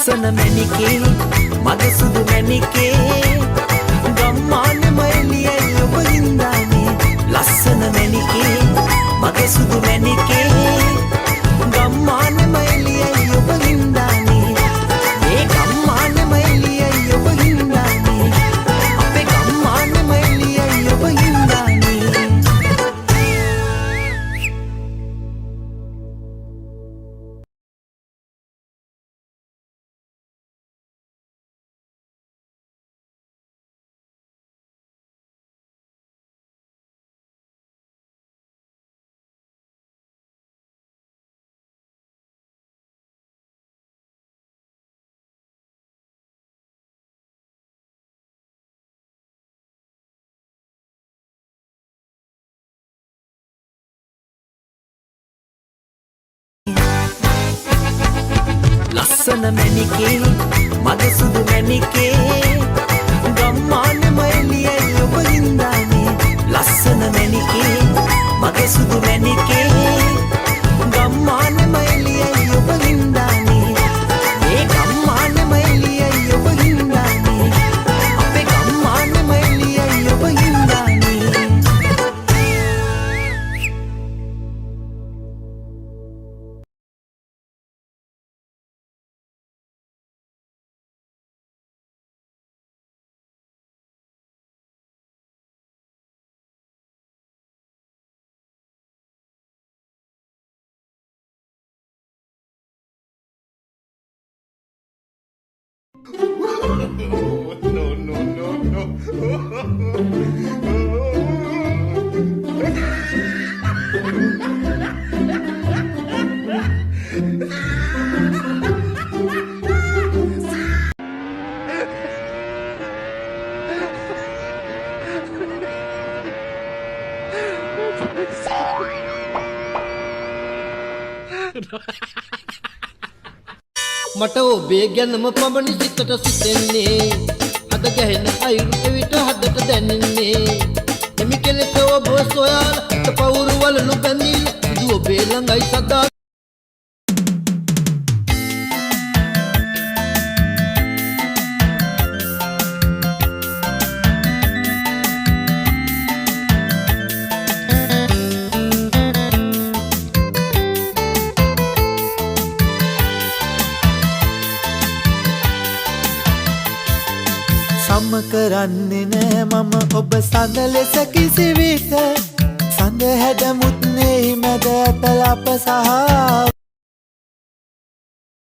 ලස්සන මැණිකේ මගේ සුදු මැණිකේ ගම්මානෙම එළියයි ඔබ හින්දානේ ලස්සන මැණිකේ මගේ සුදු මැණිකේ ගම්මානෙම එළියයි ඔබ හින්දානේ මේ ගම්මානෙම එළියයි ඔබ හින්දානේ අපේ ගම්මානෙම එළියයි ඔබ හින්දානේ ලස්සන මැණිකේ මගේ සුදු මැණිකේ ගම්මානෙම එළියයි ඔබ හින්දානේ ලස්සන මැණිකේ මගේ සුදු මැණිකේ ගම්මානෙම එළියයි ඔබ හින්දානේ මේ ගම්මානෙම එළියයි ඔබ හින්දානේ අපේ ගම්මානෙම එළියයි ඔබ හින්දානේ මට ඔබේ ගැනම පමණි සිතට සිතෙන්නේ අද ගැහෙන අයුරු එවිට හදට දැනෙන්නේ එමි කෙලෙස ඔබ සොයාලා පවුරු වලලු බැඳිලා සිදු ඔබේ ළඟයි සදා සම කරන්නේ නෑ මම ඔබ සඳ ලෙස කිසි විට සඳ හැඩමුත් නෙහි මැද ඇත ලප සහ